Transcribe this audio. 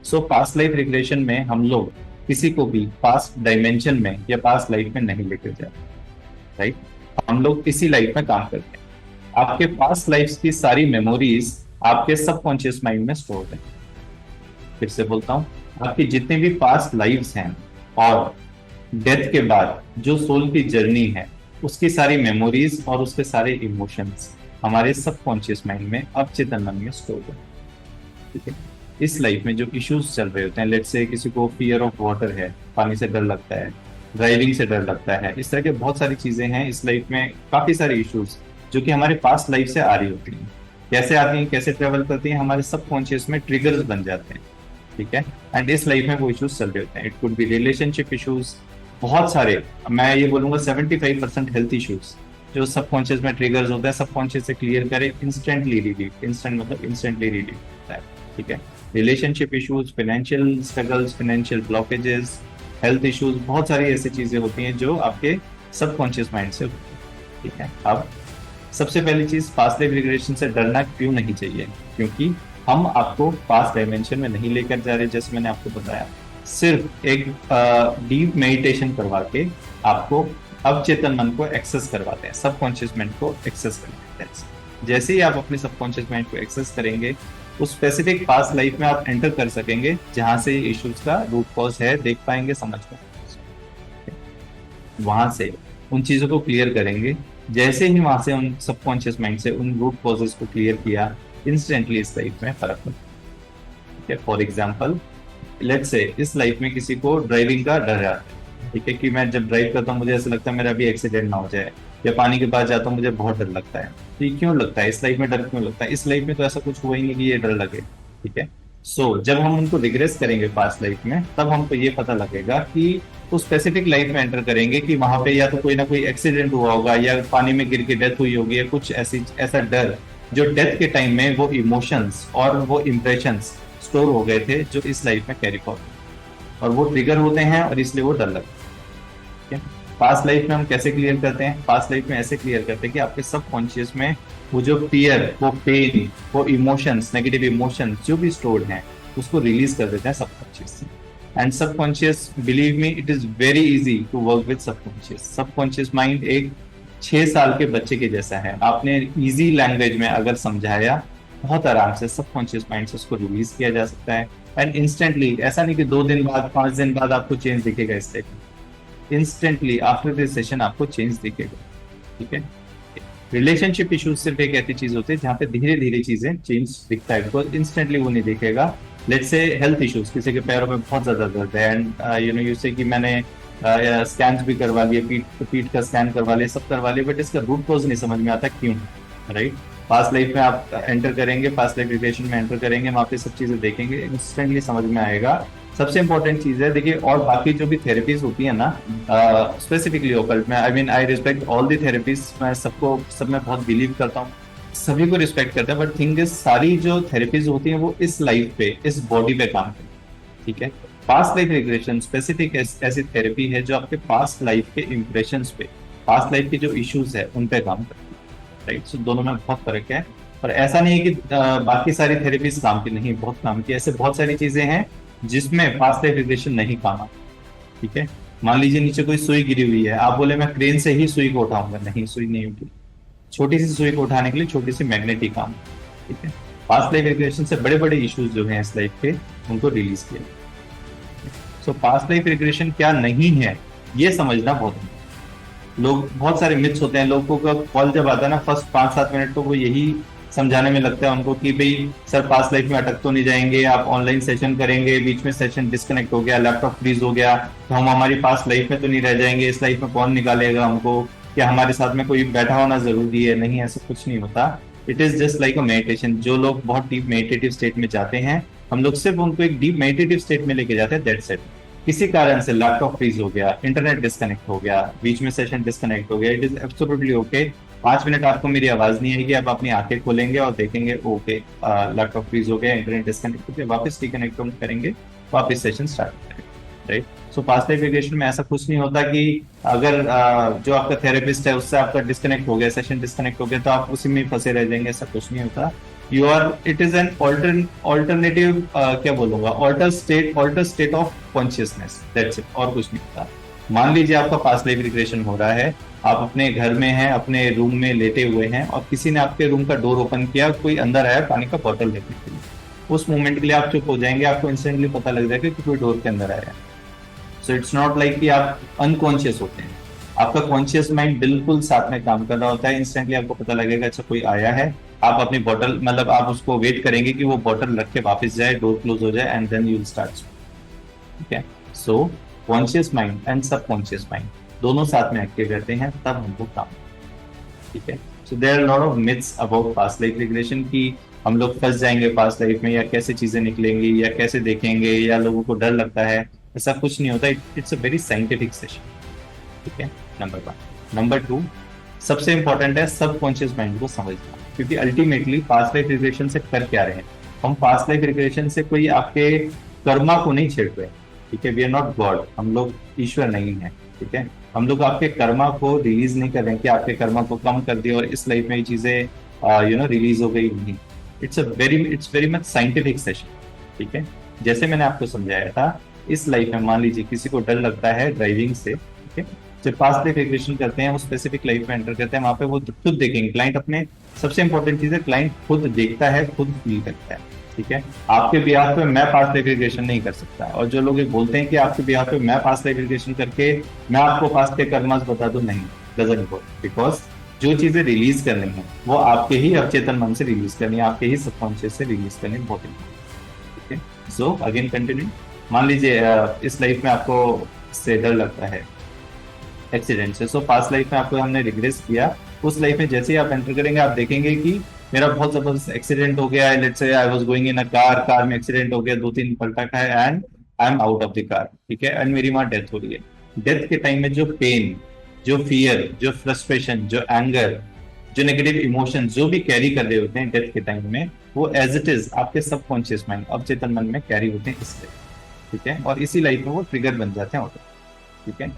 सो past life regression में हम लोग किसी को भी पास्ट डायमेंशन में या पास्ट लाइफ में नहीं लेकर जाते, राइट। हम लोग इसी लाइफ में काम करते हैं। आपके पास्ट लाइफ की सारी मेमोरीज आपके सबकॉन्शियस माइंड में स्टोर है। फिर से बोलता हूँ, आपकी जितनी भी पास्ट लाइफ्स हैं और डेथ के बाद जो सोल की जर्नी है, उसकी सारी मेमोरीज और उसके सारे इमोशंस हमारे सबकॉन्शियस माइंड में, अवचेतन मन में स्टोर है। ठीक है। इस लाइफ में जो इश्यूज चल रहे होते हैं, लेट्स से किसी को फियर ऑफ वाटर है, पानी से डर लगता है, ड्राइविंग से डर लगता है, इस तरह के बहुत सारी चीजें हैं इस लाइफ में, काफी सारे इश्यूज जो कि हमारे पास्ट लाइफ से आ रही होती हैं। कैसे आती हैं, कैसे ट्रेवल करती हैं, हमारे सबकॉन्शियस में ट्रिगर्स बन जाते हैं। ठीक है। एंड इस लाइफ में वो इश्यूज चल रहे होते हैं। It could be relationship issues, बहुत सारे, मैं ये बोलूंगा 75% हेल्थ इश्यूज जो सबकॉन्शियस में ट्रिगर्स होते हैं, सबकॉन्शियस से क्लियर करें, इंस्टेंटली रिलीव, इंस्टेंट मतलब इंस्टेंटली रिलीव होता है। ठीक है। Relationship issues, financial struggles, financial blockages, health issues, बहुत सारी ऐसी चीजें होती हैं जो आपके सबकॉन्शियस माइंड से होती है। ठीक है। अब सबसे पहली चीज, पास्ट लाइफ रिग्रेशन से डरना क्यों नहीं चाहिए? क्योंकि हम आपको पास्ट डायमेंशन में नहीं लेकर जा रहे, जैसे मैंने आपको बताया। सिर्फ एक डीप मेडिटेशन करवा के आपको अवचेतन मन को एक्सेस करवाते हैं, सबकॉन्शियस माइंड को एक्सेस करवाते हैं। जैसे ही आप अपने सबकॉन्शियस माइंड को एक्सेस करेंगे, उस स्पेसिफिक पास्ट लाइफ में आप एंटर कर सकेंगे जहां से ये इश्यूज का रूट कॉज है, देख पाएंगे, समझ पाएंगे। वहां से उन चीजों को क्लियर करेंगे। जैसे ही वहां से उन सबकॉन्शियस माइंड से उन रूट कॉजेस को क्लियर किया, इंस्टेंटली इस लाइफ में फर्क पड़ता है। ठीक है। फॉर एग्जाम्पल, लेट्स से इस लाइफ में किसी को ड्राइविंग का डर है। ठीक है, कि मैं जब ड्राइव करता हूँ मुझे ऐसा लगता है मेरा भी एक्सीडेंट ना हो जाए, या पानी के पास जाता हूँ मुझे बहुत डर लगता है। तो ये क्यों लगता है, इस लाइफ में डर क्यों लगता है? इस लाइफ में तो ऐसा कुछ हुआ ही नहीं कि ये डर लगे। ठीक है। जब हम उनको रिग्रेस करेंगे पास्ट लाइफ में, तब हमको ये पता लगेगा कि उस स्पेसिफिक लाइफ में एंटर करेंगे कि वहां पे या तो कोई ना कोई एक्सीडेंट हुआ होगा, या पानी में गिर के डेथ हुई होगी, या कुछ ऐसा डर जो डेथ के टाइम में वो इमोशंस और वो इम्प्रेशंस स्टोर हो गए थे, जो इस लाइफ में कैरी फॉरवर्ड, और वो ट्रिगर होते हैं और इसलिए वो डर लगता है। ठीक है। पास्ट लाइफ में हम कैसे क्लियर करते हैं? पास्ट लाइफ में ऐसे क्लियर करते हैं कि आपके सबकॉन्शियस में वो जो फियर, वो पेन, वो इमोशंस, नेगेटिव इमोशंस जो भी स्टोर्ड हैं, उसको रिलीज कर देते हैं सबकॉन्शियस से। And subconscious, believe me, it is very easy to work with subconscious. Subconscious mind एक 6 साल के बच्चे के जैसा है। आपने इजी लैंग्वेज में अगर समझाया, बहुत आराम से सबकॉन्शियस माइंड से उसको रिलीज किया जा सकता है। एंड इंस्टेंटली, ऐसा नहीं कि 2 दिन बाद, 5 दिन बाद आपको चेंज दिखेगा इस टाइप में। इंस्टेंटली आफ्टर दिस सेशन आपको चेंज दिखेगा। ठीक है। रिलेशनशिप इश्यूज सिर्फ एक ऐसी चीज होती है जहाँ पे धीरे धीरे चीजें चेंज दिखता है, बिकॉज इंस्टेंटली वो नहीं दिखेगा। लेट्स से हेल्थ इश्यूज, किसी के पैरों में बहुत ज्यादा दर्द है, एंड यू से कि मैंने स्कैन भी करवा लिए, पीठ का स्कैन करवा लिया, सब करवा लिया, बट इसका रूट कॉज नहीं समझ में आता क्यों, राइट। पास्ट लाइफ में आप एंटर करेंगे, पास्ट लाइफ रिलेशन में एंटर करेंगे, वहां पे सब चीजें देखेंगे, इंस्टेंटली समझ में आएगा। सबसे इंपॉर्टेंट चीज है, देखिए, और बाकी जो भी थेरेपीज होती है ना, स्पेसिफिकली ओकल्ट में, I mean I respect all the therapies, मैं सबको, सब में बहुत बिलीव करता हूँ, सभी को रिस्पेक्ट करता है, बट थिंग इज, सारी जो थेरेपीज होती हैं वो इस लाइफ पे, इस बॉडी पे काम करती है। ठीक है। पास्ट लाइफ रिग्रेशन स्पेसिफिक ऐसी थेरेपी है जो आपके पास्ट लाइफ के इंप्रेशंस पे, पास्ट लाइफ के जो इश्यूज है उन पे काम करती है, राइट। सो दोनों में बहुत फर्क है। और ऐसा नहीं है कि बाकी सारी थेरेपीज काम की नहीं, बहुत काम की। ऐसे बहुत सारी चीजें हैं जिसमें पास्ट लाइफ रिग्रेशन नहीं काम आता। ठीक है। मान लीजिए नीचे कोई सुई गिरी हुई है, आप बोले मैं क्रेन से ही सुई को उठाऊंगा, नहीं, सुई नहीं होगी। छोटी सी सुई को उठाने के लिए छोटी सी मैग्नेटिक आर्म। ठीक है। पास्ट लाइफ रिग्रेशन से बड़े बड़े इश्यूज जो हैं इस लाइफ के, उनको रिलीज किया। सो पास्ट लाइफ रिग्रेशन क्या नहीं है, ये समझना बहुत है। लोग, बहुत सारे मिथ्स होते हैं, लोगों का कॉल जब आता है ना, फर्स्ट 5-7 मिनट तो वो यही समझाने में लगता है उनको कि भाई सर पास्ट लाइफ में अटक तो नहीं जाएंगे, आप ऑनलाइन सेशन करेंगे, बीच में सेशन डिस्कनेक्ट हो गया, लैपटॉप फ्रीज हो गया, तो हम हमारी पास्ट लाइफ में तो नहीं रह जाएंगे, इस लाइफ में कौन निकालेगा हमको, क्या हमारे साथ में कोई बैठा होना जरूरी है? नहीं, ऐसा कुछ नहीं होता। It is just like a meditation. जो लोग बहुत डीप मेडिटेटिव स्टेट में जाते हैं, हम लोग सिर्फ उनको एक डीप मेडिटेटिव स्टेट में लेके जाते हैं, दैट्स इट। किसी कारण से लैपटॉप फ्रीज हो गया, इंटरनेट डिस्कनेक्ट हो गया, बीच में सेशन डिस्कनेक्ट हो गया, it is absolutely okay. 5 minute आपको मेरी आवाज नहीं आएगी, आप अपनी आंखें खोलेंगे और देखेंगे ओके, लैपटॉप फ्रीज हो गया, इंटरनेट डिस्कनेक्ट हो गया, वापस रिकनेक्ट करेंगे, वापस सेशन स्टार्ट करेंगे, राइट। सो पास्ट लाइफ रिग्रेशन में ऐसा कुछ नहीं होता कि अगर जो आपका थेरेपिस्ट है उससे आपका डिस्कनेक्ट हो गया, सेशन डिस्कनेक्ट हो गया, तो आप उसी में फंसे रह जाएंगे, ऐसा कुछ नहीं होता। You are, it is an alternative, क्या बोलूंगा, alter state of consciousness, that's it, और कुछ नहीं होता। मान लीजिए आपका पास्ट लाइफ रिग्रेशन हो रहा है, आप अपने घर में हैं, अपने रूम में लेटे हुए हैं, और किसी ने आपके रूम का डोर ओपन किया, कोई अंदर आया पानी का बॉटल लेने के लिए। उस मोमेंट के लिए आप चुप हो जाएंगे, आपको इंस्टेंटली पता लग जाएगा कि कोई डोर के अंदर आया है। सो इट्स नॉट लाइक कि आप अनकॉन्शियस होते हैं, आपका कॉन्शियस माइंड बिल्कुल साथ में काम कर रहा होता है। इंस्टेंटली आपको पता लगेगा अच्छा कोई आया है, आप अपनी बॉटल, मतलब आप उसको वेट करेंगे कि वो बॉटल रख के वापस जाए, डोर क्लोज हो जाए, and then you will start. ठीक है, so conscious mind and subconscious mind दोनों साथ में एक्टिव रहते हैं, तब हमको काम। ठीक है, so there are lot of myths about past life regression की हम लोग फंस जाएंगे पास्ट लाइफ में, या कैसे चीजें निकलेंगी, या कैसे देखेंगे, या लोगों को डर लगता है। ऐसा कुछ नहीं होता, it's a very scientific session. ठीक है, नंबर 1। नंबर 2, सबसे इंपॉर्टेंट है सबकॉन्शियस माइंड को समझना, क्योंकि अल्टीमेटली पास्ट लाइफ रिग्रेशन से कर क्या रहे हैं हम? पास्ट लाइफ रिग्रेशन से कोई आपके कर्मा को नहीं छेड़ रहे। ठीक है, वी आर नॉट गॉड, हम लोग ईश्वर नहीं है। ठीक है, हम लोग आपके कर्मा को रिलीज नहीं कर रहे हैं कि आपके कर्मा को कम कर दिया और इस लाइफ में ये चीजें रिलीज हो गई, नहीं। It's very much scientific session. ठीक है, जैसे मैंने आपको समझाया था, इस लाइफ में मान लीजिए किसी को डर लगता है ड्राइविंग से। ठीक है, जब पास्ट लाइफ रिग्रेशन करते हैं, वो स्पेसिफिक लाइफ में एंटर करते हैं, वहां पे वो खुद देखेंगे, क्लाइंट अपने, सबसे इंपॉर्टेंट चीज है क्लाइंट खुद देखता है, खुद फील करता है। ठीक है, आपके बिहार पे मैं पास्ट लाइफ रिग्रेशन नहीं कर सकता, और जो लोग ये बोलते हैं कि आपके बिहार पे मैं पास्ट लाइफ रिग्रेशन करके मैं आपको पास्ट के कर्मास बता दूं, नहीं, डजंट वर्क, बिकॉज जो चीजें रिलीज करनी है वो आपके ही अवचेतन मन से रिलीज करनी है, आपके ही सबकॉन्शियस से रिलीज करनी है, बहुत इंपॉर्टेंट। ठीक है, सो अगेन कंटिन्यू। मान लीजिए इस लाइफ में आपको से डर लगता है एक्सीडेंट से, सो पास्ट लाइफ में आपको हमने रिग्रेस किया, उस लाइफ में जैसे ही आप एंटर करेंगे, आप देखेंगे कि मेरा बहुत जबरदस्त एक्सीडेंट हो गया है, let's say I was going in a car में एक्सीडेंट हो गया, 2-3 पलटा खाया, and I am out of the car. ठीक है, एंड मेरी वहां डेथ हो रही है। डेथ के टाइम में जो पेन, जो फियर, जो फ्रस्ट्रेशन, जो एंगर, जो नेगेटिव इमोशन जो भी कैरी कर रहे होते हैं डेथ के टाइम में, वो एज इट इज आपके सबकॉन्शियस माइंड, अवचेतन मन में कैरी होते हैं इसलिए। ठीक है, और इसी लाइफ में वो ट्रिगर बन जाते हैं ऑटो। ठीक है,